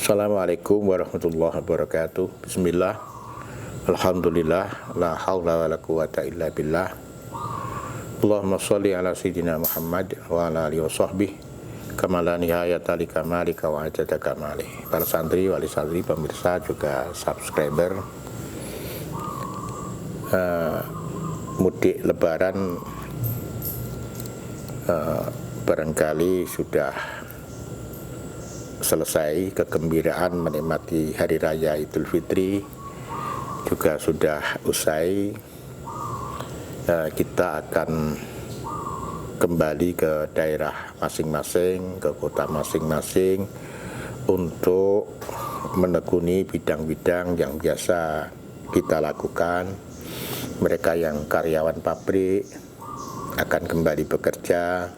Assalamualaikum warahmatullahi wabarakatuh. Bismillah. Alhamdulillah. La haula wa la quwata illa billah. Allahumma sholli ala sayyidina Muhammad wa ala alihi wa sahbihi kama la nihayata li kamalika wa ajata kamali. Para santri, wali santri, pemirsa, juga subscriber, mudik lebaran barangkali sudah selesai, kegembiraan menikmati hari raya Idul Fitri juga sudah usai. Kita akan kembali ke daerah masing-masing, ke kota masing-masing untuk menekuni bidang-bidang yang biasa kita lakukan. Mereka yang karyawan pabrik akan kembali bekerja,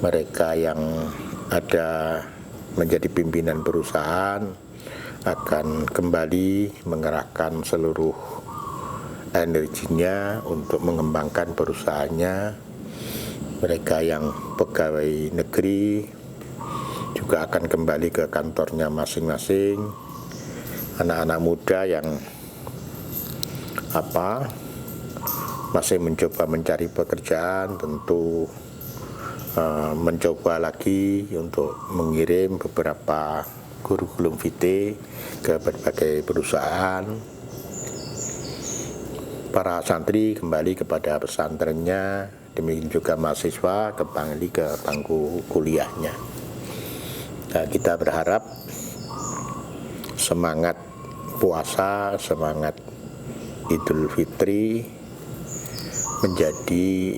mereka yang ada menjadi pimpinan perusahaan akan kembali mengerahkan seluruh energinya untuk mengembangkan perusahaannya. Mereka yang pegawai negeri juga akan kembali ke kantornya masing-masing. Anak-anak muda yang masih mencoba mencari pekerjaan tentu mencoba lagi untuk mengirim beberapa kurikulum vitae ke berbagai perusahaan. Para santri kembali kepada pesantrennya, demikian juga mahasiswa kembali ke bangku kuliahnya. Kita berharap semangat puasa, semangat Idul Fitri menjadi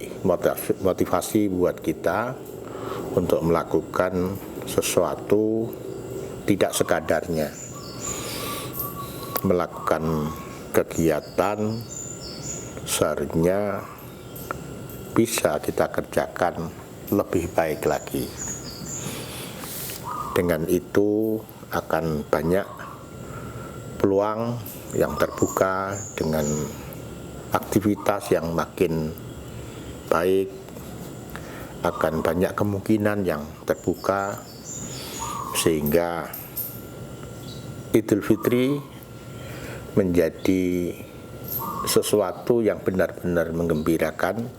motivasi buat kita untuk melakukan sesuatu tidak sekadarnya, melakukan kegiatan seharusnya bisa kita kerjakan lebih baik lagi. Dengan itu akan banyak peluang yang terbuka dengan aktivitas yang makin baik, akan banyak kemungkinan yang terbuka, sehingga Idul Fitri menjadi sesuatu yang benar-benar menggembirakan,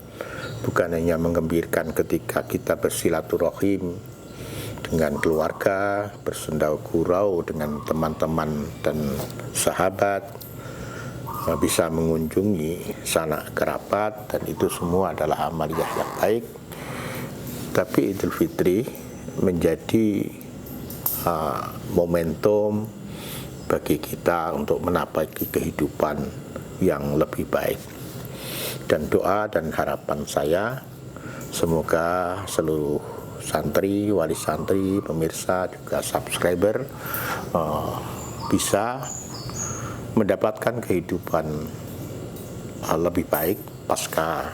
bukan hanya menggembirakan ketika kita bersilaturahim dengan keluarga, bersendau gurau dengan teman-teman dan sahabat, bisa mengunjungi sanak kerabat, dan itu semua adalah amaliyah yang baik. Tapi Idul Fitri menjadi momentum bagi kita untuk menapaki kehidupan yang lebih baik. Dan doa dan harapan saya, semoga seluruh santri, wali santri, pemirsa, juga subscriber bisa mendapatkan kehidupan lebih baik pasca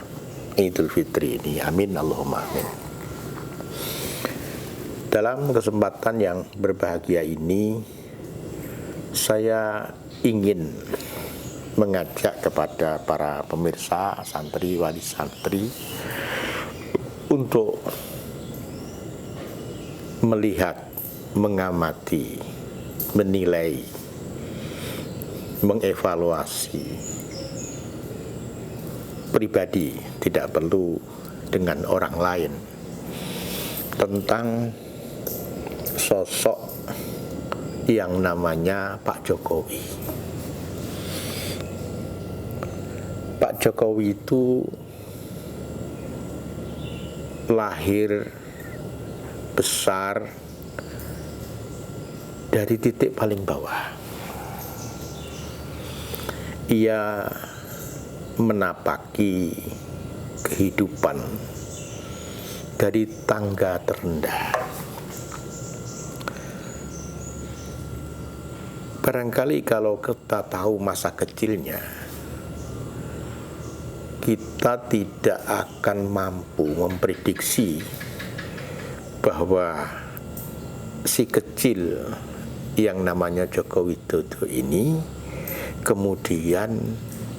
Idul Fitri ini. Amin, Allahumma amin. Dalam kesempatan yang berbahagia ini, saya ingin mengajak kepada para pemirsa, santri, wali santri untuk melihat, mengamati, menilai, mengevaluasi pribadi, tidak perlu dengan orang lain, tentang sosok yang namanya Pak Jokowi. Pak Jokowi itu lahir besar dari titik paling bawah. Ia menapaki kehidupan dari tangga terendah. Barangkali kalau kita tahu masa kecilnya, kita tidak akan mampu memprediksi bahwa si kecil yang namanya Joko Widodo ini kemudian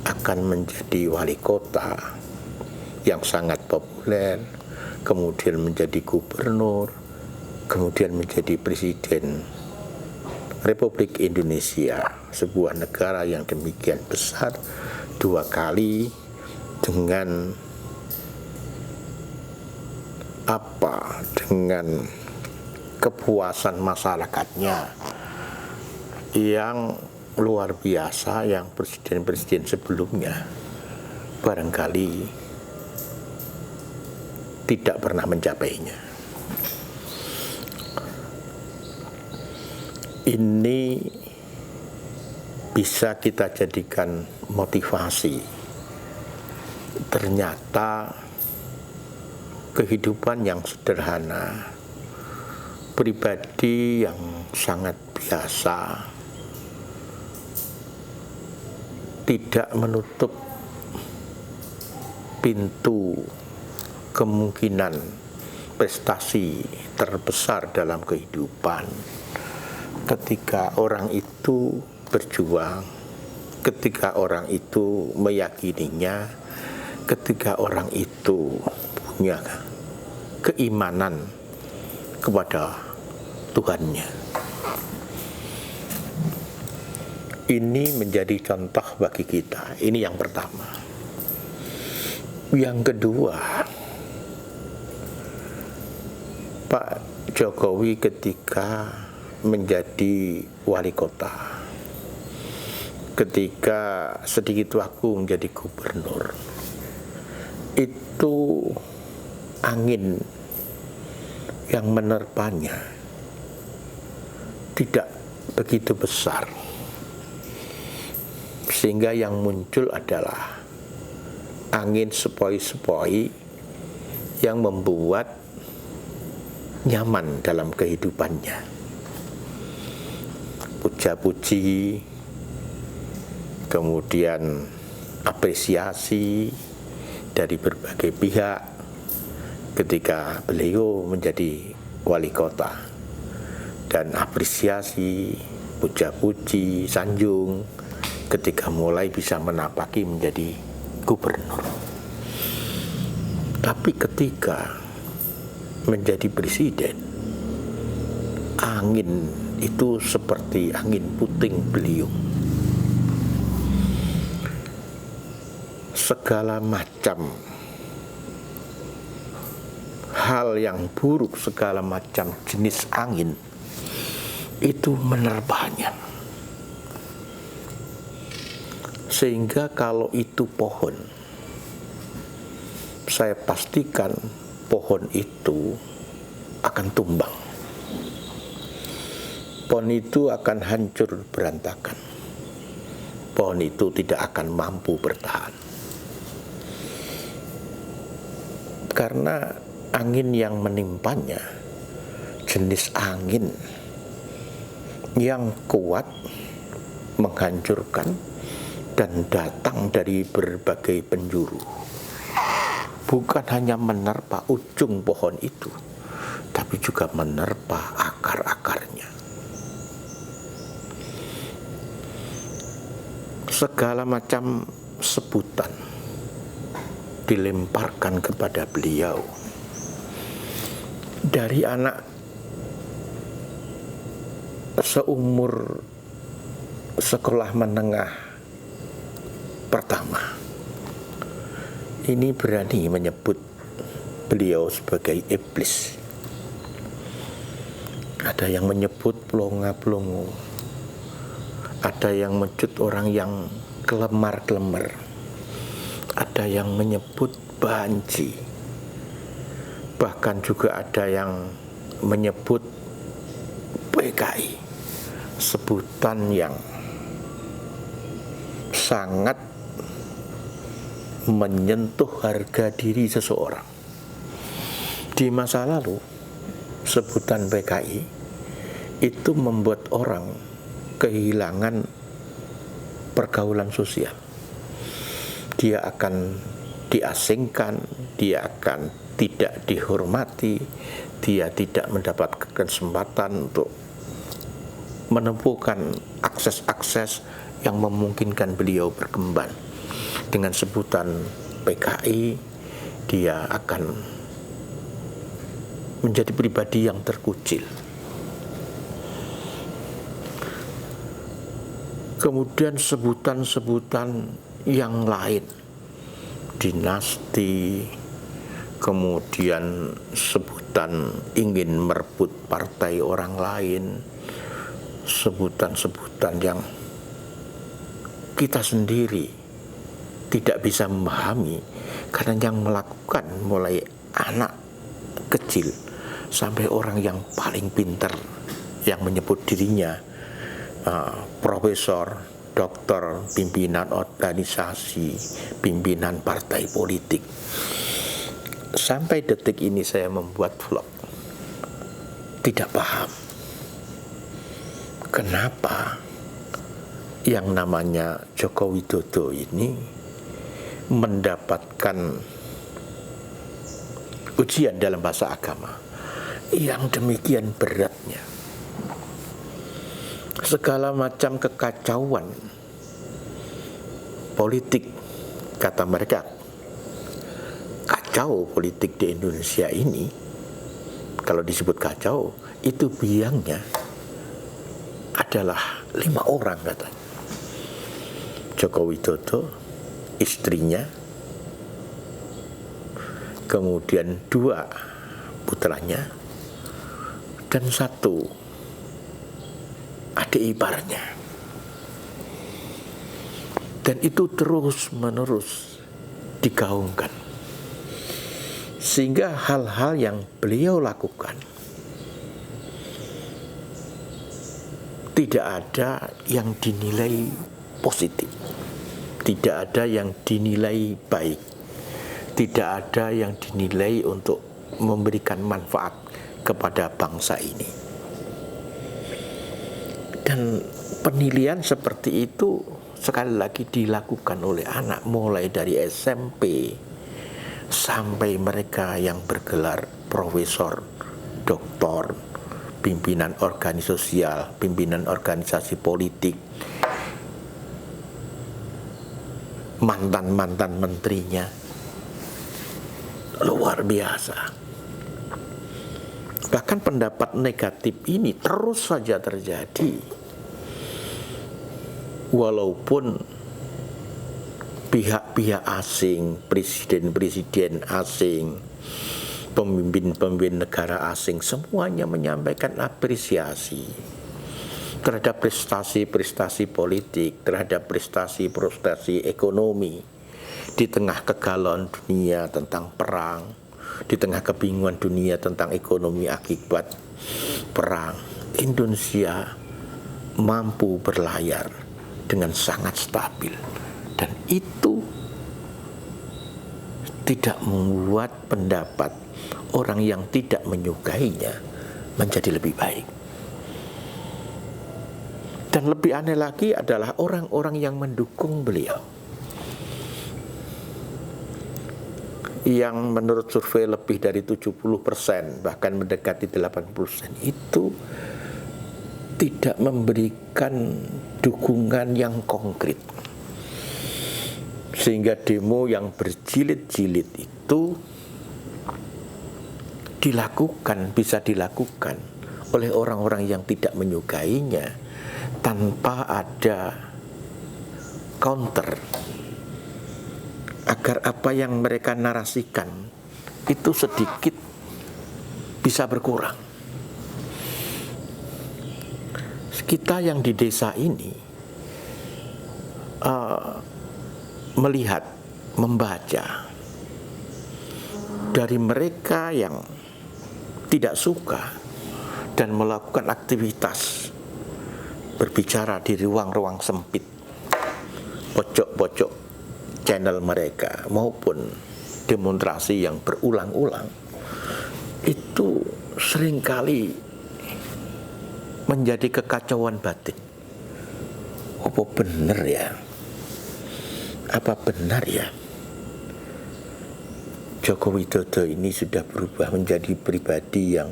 akan menjadi wali kota yang sangat populer, kemudian menjadi gubernur, kemudian menjadi presiden Republik Indonesia, sebuah negara yang demikian besar, 2 kali dengan dengan kepuasan masyarakatnya yang luar biasa, yang presiden-presiden sebelumnya barangkali tidak pernah mencapainya. Ini bisa kita jadikan motivasi. Ternyata kehidupan yang sederhana, pribadi yang sangat biasa, tidak menutup pintu kemungkinan prestasi terbesar dalam kehidupan ketika orang itu berjuang, ketika orang itu meyakininya, ketika orang itu punya keimanan kepada Tuhannya. Ini menjadi contoh bagi kita. Ini yang pertama. Yang kedua, Pak Jokowi ketika menjadi wali kota, ketika sedikit waktu menjadi gubernur, itu angin yang menerpanya tidak begitu besar, sehingga yang muncul adalah angin sepoi-sepoi yang membuat nyaman dalam kehidupannya. Puja-puji, kemudian apresiasi dari berbagai pihak ketika beliau menjadi wali kota, dan apresiasi, puja-puji, sanjung ketika mulai bisa menapaki menjadi gubernur. Tapi ketika menjadi presiden, angin itu seperti angin puting beliung. Segala macam hal yang buruk, segala macam jenis angin itu menerpanya. Sehingga kalau itu pohon, saya pastikan pohon itu akan tumbang. Pohon itu akan hancur berantakan. Pohon itu tidak akan mampu bertahan. Karena angin yang menimpanya jenis angin yang kuat, menghancurkan, dan datang dari berbagai penjuru. Bukan hanya menerpa ujung pohon itu, tapi juga menerpa akar-akarnya. Segala macam sebutan dilemparkan kepada beliau, dari anak seumur sekolah menengah pertama ini berani menyebut beliau sebagai iblis. Ada yang menyebut pelongo-pelongo, ada yang menyebut orang yang kelemar-kelemar, ada yang menyebut banci, bahkan juga ada yang menyebut PKI, sebutan yang sangat menyentuh harga diri seseorang. Di masa lalu, sebutan PKI itu membuat orang kehilangan pergaulan sosial. Dia akan diasingkan, dia akan tidak dihormati, dia tidak mendapatkan kesempatan untuk menemukan akses-akses yang memungkinkan beliau berkembang. Dengan sebutan PKI, dia akan menjadi pribadi yang terkucil. Kemudian sebutan-sebutan yang lain, dinasti, kemudian sebutan ingin merebut partai orang lain, sebutan-sebutan yang kita sendiri tidak bisa memahami, karena yang melakukan mulai anak kecil sampai orang yang paling pintar yang menyebut dirinya profesor, dokter, pimpinan organisasi, pimpinan partai politik. Sampai detik ini saya membuat vlog, tidak paham kenapa yang namanya Joko Widodo ini mendapatkan ujian dalam bahasa agama yang demikian beratnya. Segala macam kekacauan politik, kata mereka, kacau politik di Indonesia ini, kalau disebut kacau, itu biangnya adalah 5 orang katanya. Joko Widodo, istrinya, kemudian 2 putranya, dan 1 adik iparnya. Dan itu terus-menerus digaungkan, sehingga hal-hal yang beliau lakukan tidak ada yang dinilai positif, tidak ada yang dinilai baik, tidak ada yang dinilai untuk memberikan manfaat kepada bangsa ini. Dan penilaian seperti itu sekali lagi dilakukan oleh anak mulai dari SMP sampai mereka yang bergelar profesor, doktor, pimpinan organisasi sosial, pimpinan organisasi politik, mantan-mantan menterinya. Luar biasa. Bahkan pendapat negatif ini terus saja terjadi, walaupun pihak-pihak asing, presiden-presiden asing, pemimpin-pemimpin negara asing, semuanya menyampaikan apresiasi terhadap prestasi-prestasi politik, terhadap prestasi-prestasi ekonomi di tengah kegalauan dunia tentang perang, di tengah kebingungan dunia tentang ekonomi akibat perang. Indonesia mampu berlayar dengan sangat stabil, dan itu tidak membuat pendapat orang yang tidak menyukainya menjadi lebih baik. Dan lebih aneh lagi adalah orang-orang yang mendukung beliau, yang menurut survei lebih dari 70%, bahkan mendekati 80%, itu tidak memberikan dukungan yang konkret. Sehingga demo yang berjilid-jilid itu bisa dilakukan oleh orang-orang yang tidak menyukainya tanpa ada counter, agar apa yang mereka narasikan itu sedikit bisa berkurang. Kita yang di desa ini melihat, membaca dari mereka yang tidak suka dan melakukan aktivitas berbicara di ruang-ruang sempit, pojok-pojok channel mereka, maupun demonstrasi yang berulang-ulang, itu seringkali menjadi kekacauan batin. Apa benar ya? Apa benar ya Joko Widodo ini sudah berubah menjadi pribadi yang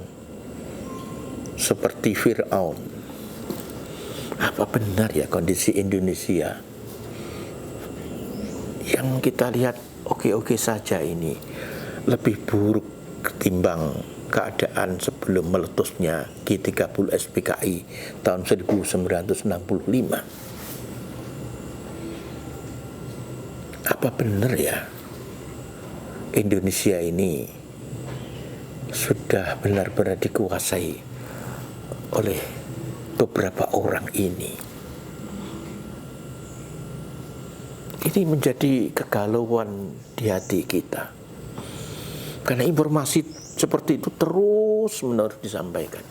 seperti Fir'aun? Apa benar ya kondisi Indonesia yang kita lihat oke-oke saja ini lebih buruk ketimbang keadaan sebelum meletusnya G30 SPKI tahun 1965? apa benar ya Indonesia ini sudah benar-benar dikuasai oleh beberapa orang ini? Ini menjadi kegalauan di hati kita, karena informasi seperti itu terus-menerus disampaikan,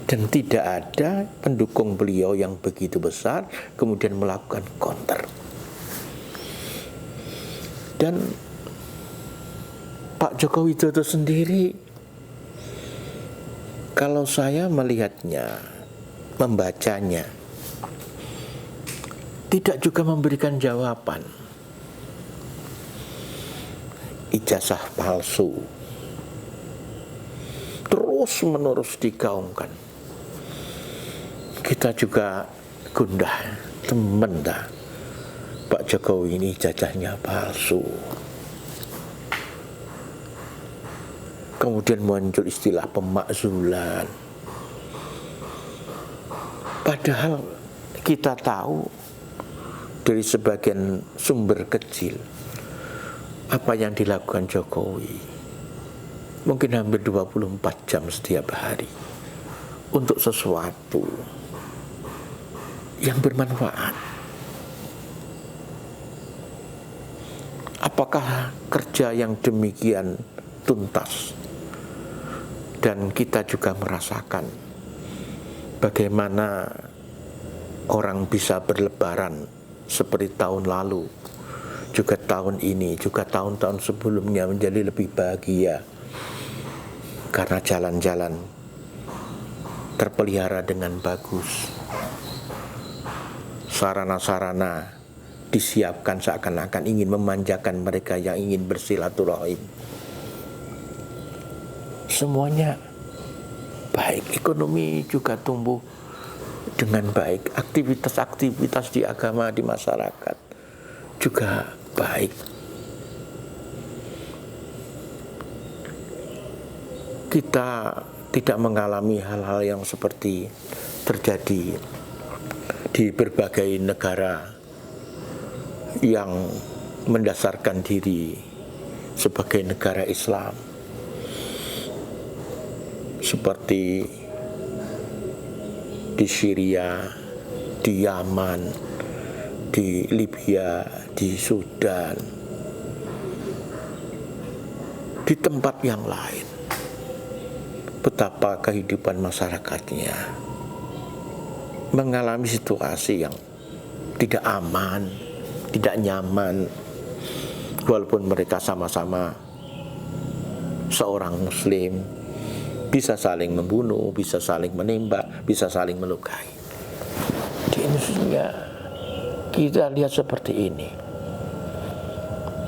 dan tidak ada pendukung beliau yang begitu besar kemudian melakukan counter. Dan Pak Joko Widodo sendiri, kalau saya melihatnya, membacanya, tidak juga memberikan jawaban. Ijazah palsu terus menerus digaungkan. Kita juga gundah, temen dah, Pak Jokowi ini ijazahnya palsu. Kemudian muncul istilah pemakzulan. Padahal kita tahu dari sebagian sumber kecil apa yang dilakukan Jokowi. Mungkin hampir 24 jam setiap hari untuk sesuatu yang bermanfaat. Apakah kerja yang demikian tuntas? Dan kita juga merasakan bagaimana orang bisa berlebaran seperti tahun lalu, juga tahun ini, juga tahun-tahun sebelumnya menjadi lebih bahagia karena jalan-jalan terpelihara dengan bagus. Sarana-sarana disiapkan seakan-akan ingin memanjakan mereka yang ingin bersilaturahim. Semuanya baik, ekonomi juga tumbuh dengan baik, aktivitas-aktivitas di agama di masyarakat juga baik. Kita tidak mengalami hal-hal yang seperti terjadi di berbagai negara yang mendasarkan diri sebagai negara Islam, seperti di Syria, di Yaman, di Libya, di Sudan, di tempat yang lain. Betapa kehidupan masyarakatnya mengalami situasi yang tidak aman, tidak nyaman, walaupun mereka sama-sama seorang muslim, bisa saling membunuh, bisa saling menembak, bisa saling melukai. Di Indonesia kita lihat seperti ini.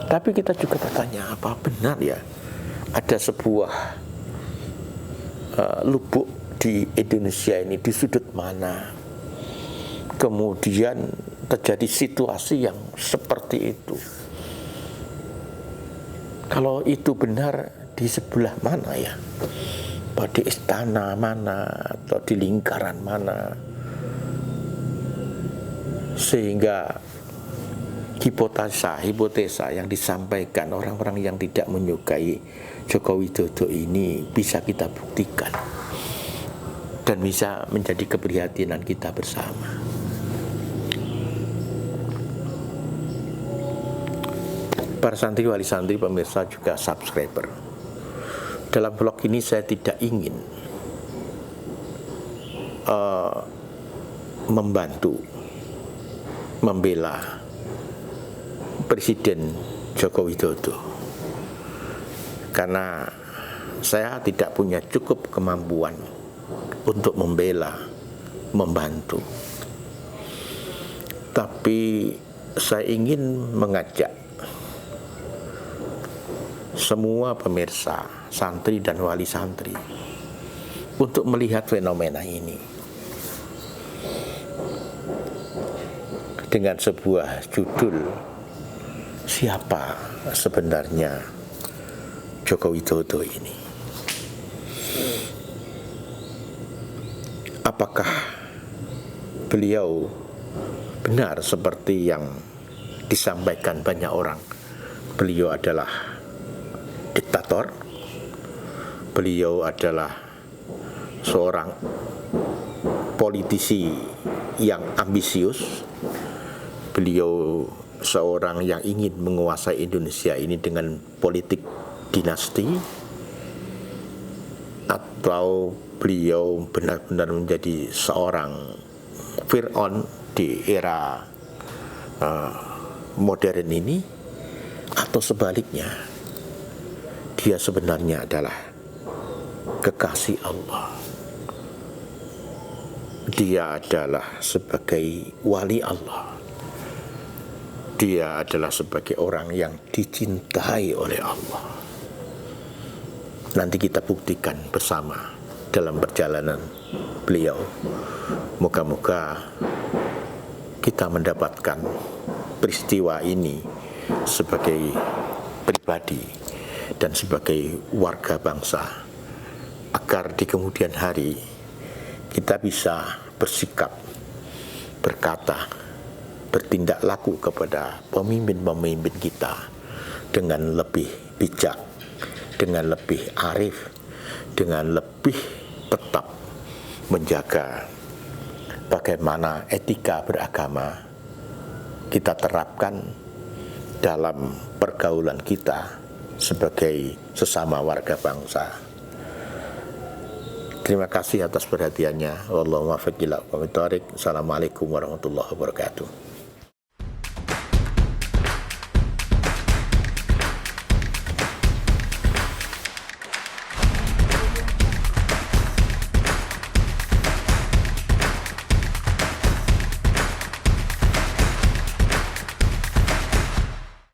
Tapi kita juga bertanya, apa benar ya ada sebuah lubuk di Indonesia ini, di sudut mana kemudian terjadi situasi yang seperti itu? Kalau itu benar, di sebelah mana ya? Di istana mana atau di lingkaran mana, sehingga hipotesa yang disampaikan orang-orang yang tidak menyukai Joko Widodo ini bisa kita buktikan dan bisa menjadi keprihatinan kita bersama. Para santri, wali santri, pemirsa juga subscriber, dalam vlog ini saya tidak ingin membantu membela Presiden Joko Widodo, karena saya tidak punya cukup kemampuan untuk membela, membantu. Tapi saya ingin mengajak semua pemirsa, santri dan wali santri untuk melihat fenomena ini dengan sebuah judul, siapa sebenarnya Joko Widodo ini? Apakah beliau benar seperti yang disampaikan banyak orang, beliau adalah diktator, beliau adalah seorang politisi yang ambisius, beliau seorang yang ingin menguasai Indonesia ini dengan politik dinasti, atau beliau benar-benar menjadi seorang Fir'aun di era modern ini, atau sebaliknya dia sebenarnya adalah kekasih Allah. Dia adalah sebagai wali Allah, dia adalah sebagai orang yang dicintai oleh Allah. Nanti kita buktikan bersama dalam perjalanan beliau. Moga-moga kita mendapatkan peristiwa ini sebagai pribadi dan sebagai warga bangsa, agar di kemudian hari kita bisa bersikap, berkata, bertindak laku kepada pemimpin-pemimpin kita dengan lebih bijak, dengan lebih arif, dengan lebih tetap menjaga bagaimana etika beragama kita terapkan dalam pergaulan kita sebagai sesama warga bangsa. Terima kasih atas perhatiannya. Wallahu muwaffiq ila aqwamit thoriq. Assalamualaikum warahmatullahi wabarakatuh.